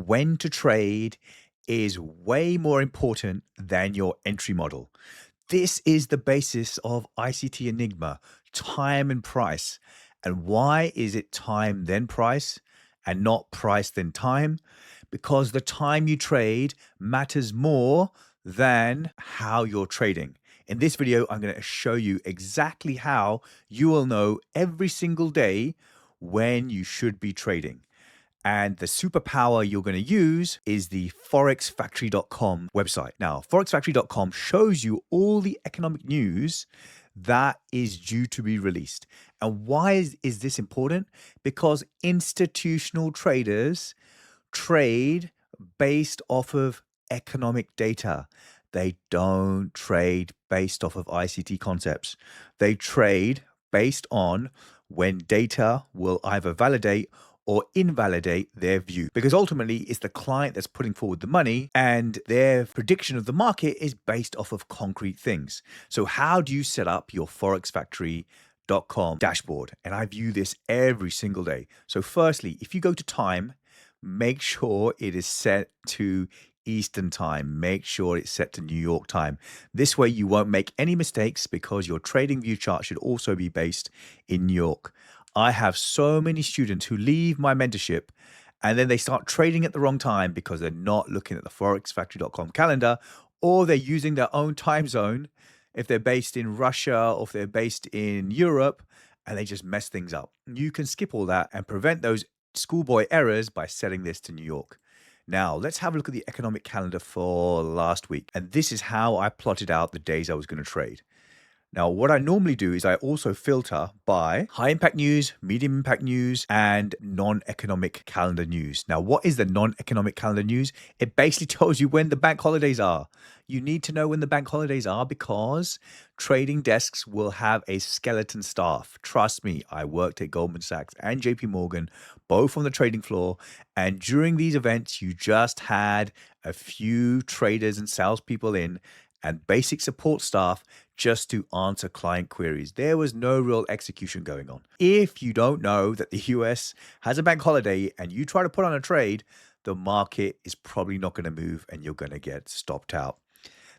When to trade is way more important than your entry model. This is the basis of ICT Enigma, time and price. And why is it time then price and not price then time? Because the time you trade matters more than how you're trading. In this video, I'm going to show you exactly how you will know every single day when you should be trading. And the superpower you're going to use is the forexfactory.com website. Now, forexfactory.com shows you all the economic news that is due to be released. And why is this important? Because institutional traders trade based off of economic data. They don't trade based off of ICT concepts. They trade based on when data will either validate or invalidate their view. Because ultimately, it's the client that's putting forward the money, and their prediction of the market is based off of concrete things. So how do you set up your forexfactory.com dashboard? And I view this every single day. So firstly, if you go to time, make sure it is set to Eastern time. Make sure it's set to New York time. This way you won't make any mistakes, because your trading view chart should also be based in New York. I have so many students who leave my mentorship and then they start trading at the wrong time because they're not looking at the forexfactory.com calendar, or they're using their own time zone if they're based in Russia or if they're based in Europe, and they just mess things up. You can skip all that and prevent those schoolboy errors by setting this to New York. Now, let's have a look at the economic calendar for last week. And this is how I plotted out the days I was going to trade. Now, what I normally do is I also filter by high impact news, medium impact news, and non-economic calendar news. Now, what is the non-economic calendar news? It basically tells you when the bank holidays are. You need to know when the bank holidays are because trading desks will have a skeleton staff. Trust me, I worked at Goldman Sachs and JP Morgan, both on the trading floor. And during these events, you just had a few traders and salespeople in and basic support staff just to answer client queries. There was no real execution going on. If you don't know that the US has a bank holiday and you try to put on a trade, the market is probably not going to move and you're going to get stopped out.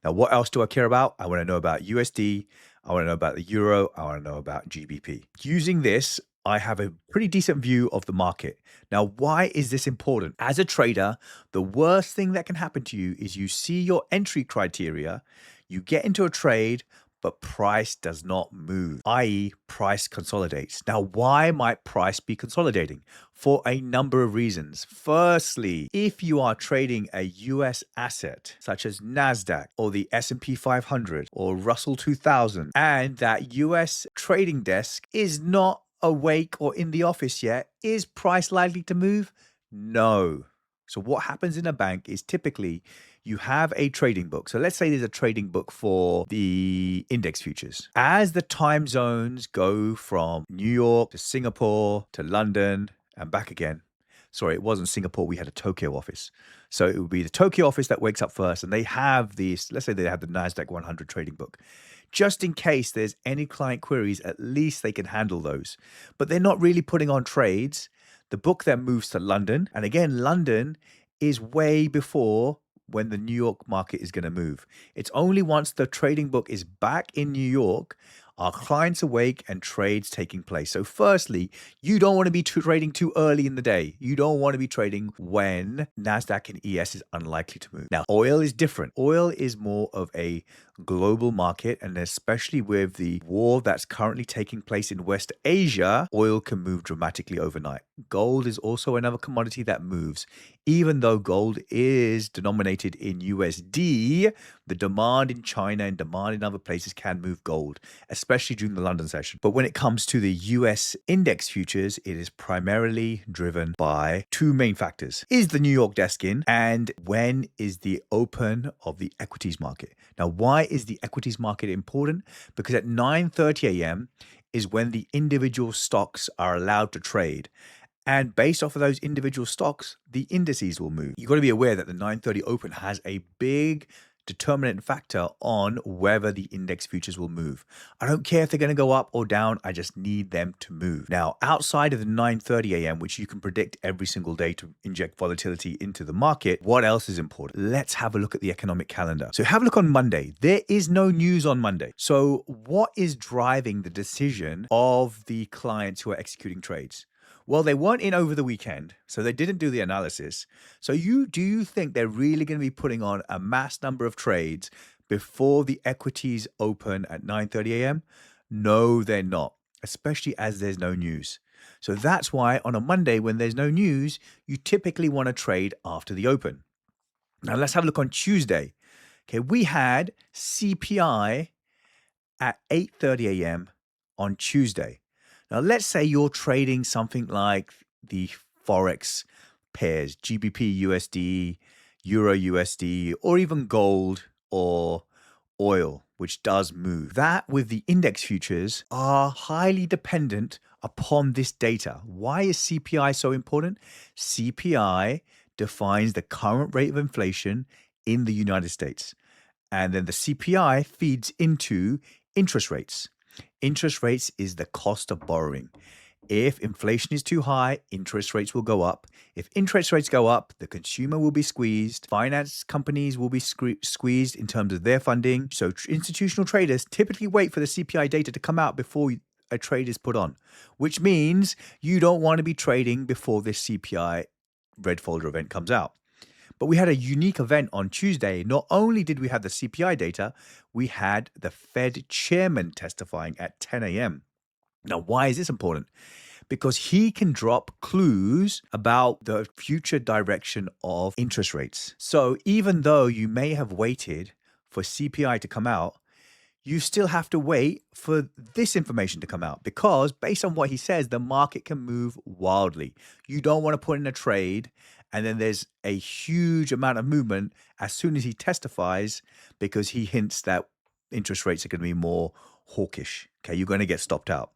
Now, what else do I care about? I want to know about USD. I want to know about the euro. I want to know about GBP. Using this, I have a pretty decent view of the market. Now, why is this important? As a trader, the worst thing that can happen to you is you see your entry criteria, you get into a trade, but price does not move, i.e. price consolidates. Now, why might price be consolidating? For a number of reasons. Firstly, if you are trading a US asset such as NASDAQ or the S&P 500 or Russell 2000, and that US trading desk is not awake or in the office yet, is price likely to move? No. So what happens in a bank is typically you have a trading book. So let's say there's a trading book for the index futures. As the time zones go from New York to Singapore to London and back again. Sorry, it wasn't Singapore. We had a Tokyo office. So it would be the Tokyo office that wakes up first, and they have these, let's say they have the NASDAQ 100 trading book. Just in case there's any client queries, at least they can handle those. But they're not really putting on trades. The book then moves to London. And again, London is way before when the New York market is going to move. It's only once the trading book is back in New York are clients awake and trades taking place. So firstly, you don't want to be trading too early in the day. You don't want to be trading when NASDAQ and ES is unlikely to move. Now, oil is different. Oil is more of a global market, and especially with the war that's currently taking place in West Asia, oil can move dramatically overnight. Gold is also another commodity that moves. Even though gold is denominated in USD, the demand in China and demand in other places can move gold, especially during the London session. But when it comes to the US index futures, it is primarily driven by two main factors. Is the New York desk in? And when is the open of the equities market? Now, why is the equities market important? Because at 9:30 a.m. is when the individual stocks are allowed to trade. And based off of those individual stocks, the indices will move. You've got to be aware that the 9:30 open has a big determinant factor on whether the index futures will move. I don't care if they're going to go up or down. I just need them to move. Now, outside of the 9:30 a.m., which you can predict every single day to inject volatility into the market, what else is important? Let's have a look at the economic calendar. So have a look on Monday. There is no news on Monday. So what is driving the decision of the clients who are executing trades? Well, they weren't in over the weekend, so they didn't do the analysis. So do you think they're really going to be putting on a mass number of trades before the equities open at 9:30 a.m.? No, they're not, especially as there's no news. So that's why on a Monday when there's no news, you typically want to trade after the open. Now let's have a look on Tuesday. Okay, we had CPI at 8:30 a.m. on Tuesday. Now, let's say you're trading something like the Forex pairs, GBP USD, Euro USD, or even gold or oil, which does move. That with the index futures are highly dependent upon this data. Why is CPI so important? CPI defines the current rate of inflation in the United States. And then the CPI feeds into interest rates. Interest rates is the cost of borrowing. If inflation is too high, interest rates will go up. If interest rates go up, the consumer will be squeezed. Finance companies will be squeezed in terms of their funding. So institutional traders typically wait for the CPI data to come out before a trade is put on, which means you don't want to be trading before this CPI red folder event comes out. But we had a unique event on Tuesday. Not only did we have the CPI data, we had the Fed chairman testifying at 10 a.m. Now, why is this important? Because he can drop clues about the future direction of interest rates. So even though you may have waited for CPI to come out, you still have to wait for this information to come out because based on what he says, the market can move wildly. You don't want to put in a trade and then there's a huge amount of movement as soon as he testifies because he hints that interest rates are going to be more hawkish. Okay, you're going to get stopped out.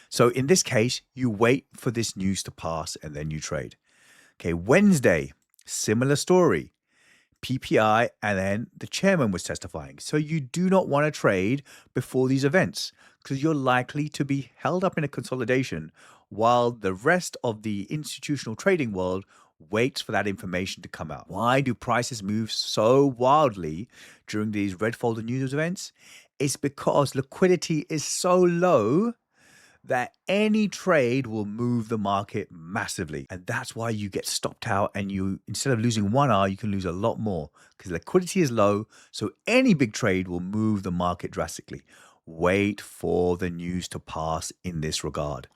So in this case, you wait for this news to pass and then you trade. Okay, Wednesday, similar story. PPI, and then the chairman was testifying. So you do not want to trade before these events because you're likely to be held up in a consolidation while the rest of the institutional trading world waits for that information to come out. Why do prices move so wildly during these red folder news events? It's because liquidity is so low that any trade will move the market massively. And that's why you get stopped out and you, instead of losing 1 hour, you can lose a lot more because liquidity is low. So any big trade will move the market drastically. Wait for the news to pass in this regard.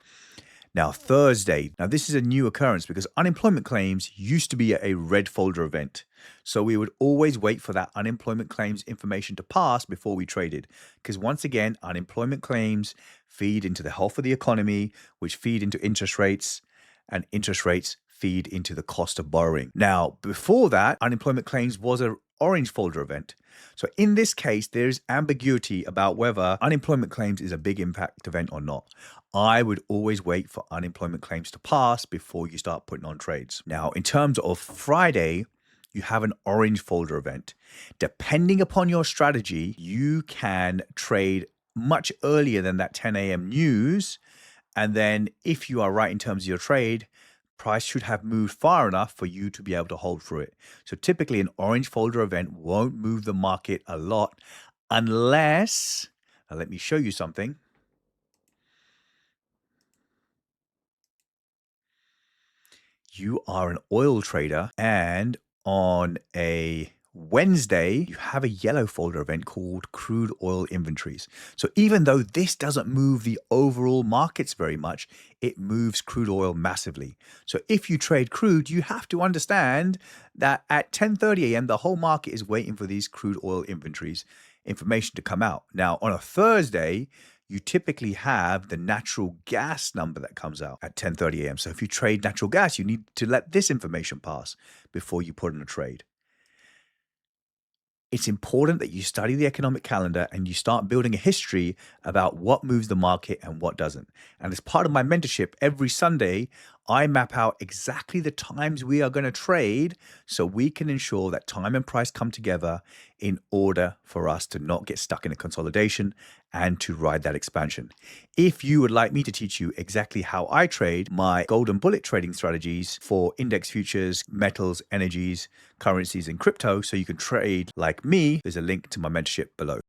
Now, Thursday. Now, this is a new occurrence because unemployment claims used to be a red folder event. So we would always wait for that unemployment claims information to pass before we traded. Because once again, unemployment claims feed into the health of the economy, which feed into interest rates, and interest rates feed into the cost of borrowing. Now, before that, unemployment claims was an orange folder event. So in this case, there's ambiguity about whether unemployment claims is a big impact event or not. I would always wait for unemployment claims to pass before you start putting on trades. Now, in terms of Friday, you have an orange folder event. Depending upon your strategy, you can trade much earlier than that 10 a.m. news. And then if you are right in terms of your trade, price should have moved far enough for you to be able to hold through it. So typically an orange folder event won't move the market a lot unless, now let me show you something. You are an oil trader and on a Wednesday, you have a yellow folder event called crude oil inventories. So even though this doesn't move the overall markets very much, it moves crude oil massively. So if you trade crude, you have to understand that at 10:30 a.m., the whole market is waiting for these crude oil inventories information to come out. Now, on a Thursday, you typically have the natural gas number that comes out at 10:30 a.m. So if you trade natural gas, you need to let this information pass before you put in a trade. It's important that you study the economic calendar and you start building a history about what moves the market and what doesn't. And as part of my mentorship, every Sunday, I map out exactly the times we are going to trade so we can ensure that time and price come together in order for us to not get stuck in a consolidation and to ride that expansion. If you would like me to teach you exactly how I trade my golden bullet trading strategies for index futures, metals, energies, currencies, and crypto so you can trade like me, there's a link to my mentorship below.